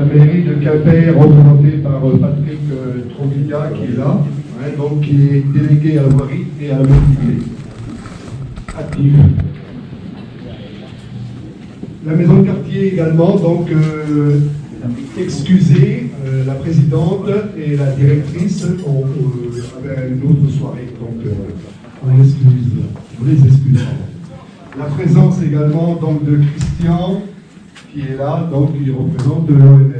la mairie de Quimper, représentée par Patrick Trovilia, qui est là, donc qui est délégué à la voirie et à la mobilité active. La maison de quartier également, donc excusez, la présidente et la directrice avaient une autre soirée, donc on les excuse. La présence également donc de Christian, qui est là, donc qui représente l'OMS.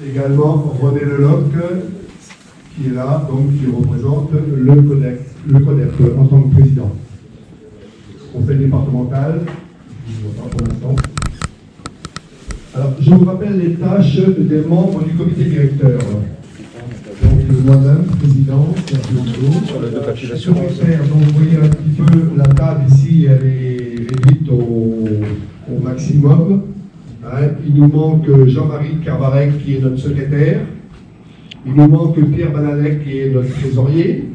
Également René Leloc, qui est là, donc qui représente le CODEP en tant que président. Conseil départemental, je ne vois pas pour l'instant. Alors, je vous rappelle les tâches des membres du comité directeur. Donc, moi-même, président, secrétaire, donc vous voyez un petit peu la table ici, elle est réduite au maximum. Il nous manque Jean-Marie Carvarec, qui est notre secrétaire. Il nous manque Pierre Banalec, qui est notre trésorier.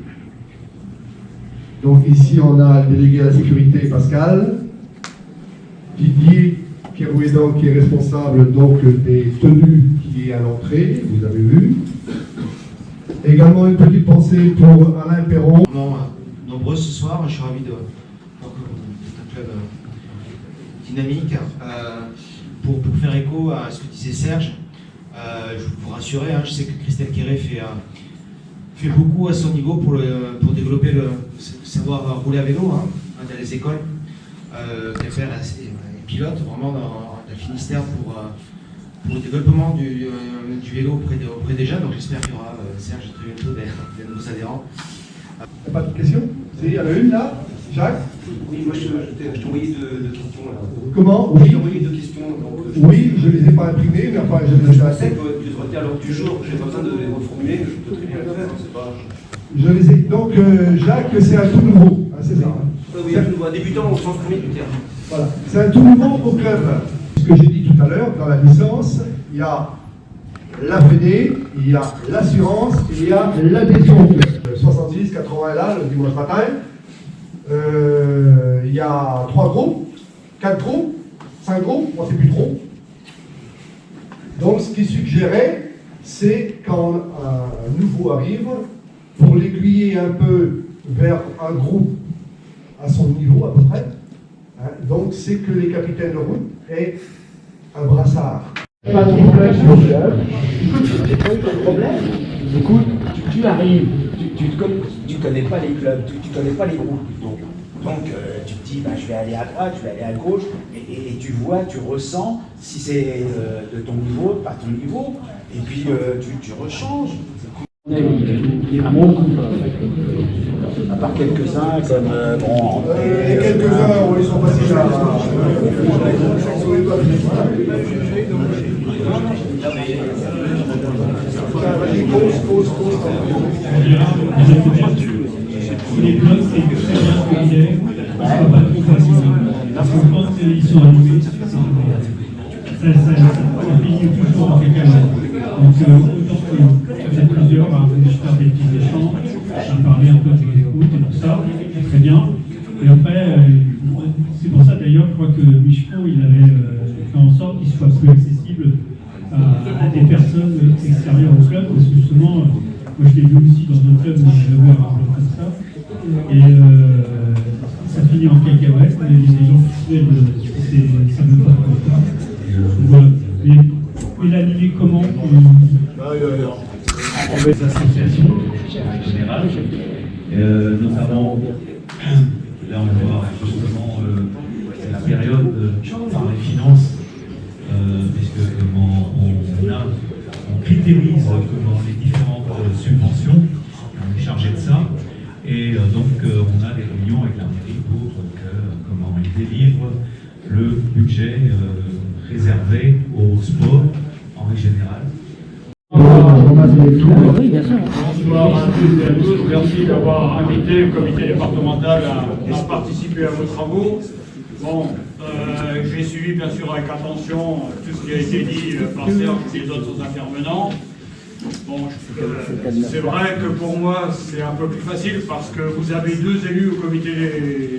Donc ici, on a le délégué à la sécurité, Pascal. Didier Kerouédan, qui est responsable donc des tenues, qui est à l'entrée, vous avez vu. Également une petite pensée pour Alain Perron. Nombreux ce soir, je suis ravi de voir que c'est un club dynamique. Pour faire écho à ce que disait Serge, je veux vous rassurer, je sais que Christelle Quéré fait beaucoup à son niveau pour développer le savoir rouler à vélo dans les écoles. Quimper est pilote vraiment dans la Finistère pour le développement du vélo auprès des jeunes. Donc j'espère qu'il y aura, Serge, très bientôt des nouveaux adhérents. Il n'y a pas de questions? Il y en a une là, Jacques? Oui, moi je t'ai envoyé deux questions là. Comment? Oui, je t'ai envoyé deux questions. Oui, je ne les ai pas imprimées, mais enfin je les ai assez. Tu devrais à l'ordre du jour, j'ai pas besoin de les reformuler, je peux très bien le faire, c'est pas. Je les ai. Donc Jacques, c'est un tout nouveau, c'est ça? Oui, un tout nouveau, un débutant au sens premier du terme. Voilà, c'est un tout nouveau au club. Ce que j'ai dit tout à l'heure, dans la licence, il y a la Fédé, il y a l'assurance, il y a l'adhésion au club. 66, 80 là, le dimanche matin. Il y a 3 groupes, 4 groupes, 5 groupes, on ne sait plus trop. Donc ce qui suggérait, c'est quand un nouveau arrive, pour l'aiguiller un peu vers un groupe à son niveau à peu près, donc c'est que les capitaines de route aient un brassard. Écoute, j'ai pas eu de problème. Écoute, tu arrives, tu connais pas les clubs, tu connais pas les groupes. Donc tu te dis, je vais aller à droite, je vais aller à gauche, et tu vois, tu ressens si c'est de ton niveau, pas ton niveau, et puis tu rechanges. À mon coup, à part quelques-uns comme quelques-uns, ils sont faciles à... Les blocs, c'est très bien solidaire, on ne soit pas trop facile. Parce que quand ils sont arrivés, ça complique toujours en quelqu'un d'autre. Donc, autant que vous êtes plusieurs à venir faire des petits échanges, à parler un peu des écoutes et tout ça, c'est très bien. Et après, c'est pour ça d'ailleurs, je crois que Michpo, il avait fait en sorte qu'il soit plus accessible à des personnes extérieures au club, parce que justement, moi je l'ai vu aussi dans un club où j'avais un club comme ça, et ça finit en cacahuète, et les gens qui se ça ne veut pas voilà. Et l'animer comment les associations générales, notamment, là on va voir justement la période par les finances, puisque on critérise les différentes subventions, on est chargé de ça, et donc on a des réunions avec la mairie pour comment ils délivrent le budget réservé au sport en règle générale. Bonsoir à toutes et à tous, merci d'avoir invité le comité départemental à participer à vos travaux. Bon, j'ai suivi bien sûr avec attention tout ce qui a été dit par Serge et les autres intervenants. Bon, c'est vrai que pour moi c'est un peu plus facile parce que vous avez 2 élus au comité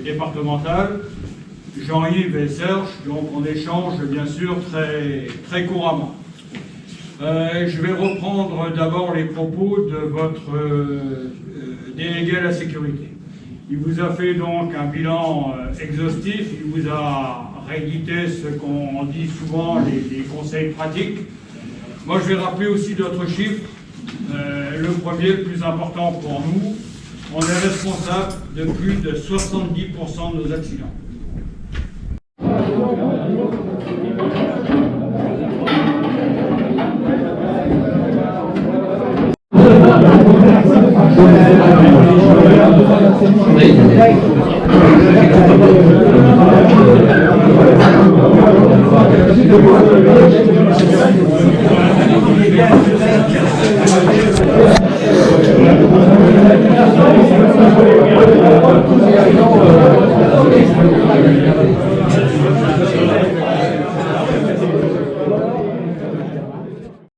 départemental. Jean-Yves et Serge, donc on échange bien sûr très couramment. Je vais reprendre d'abord les propos de votre délégué à la sécurité. Il vous a fait donc un bilan exhaustif, il vous a réédité ce qu'on dit souvent, les conseils pratiques. Moi je vais rappeler aussi d'autres chiffres. Le premier, le plus important pour nous, on est responsable de plus de 70% de nos accidents.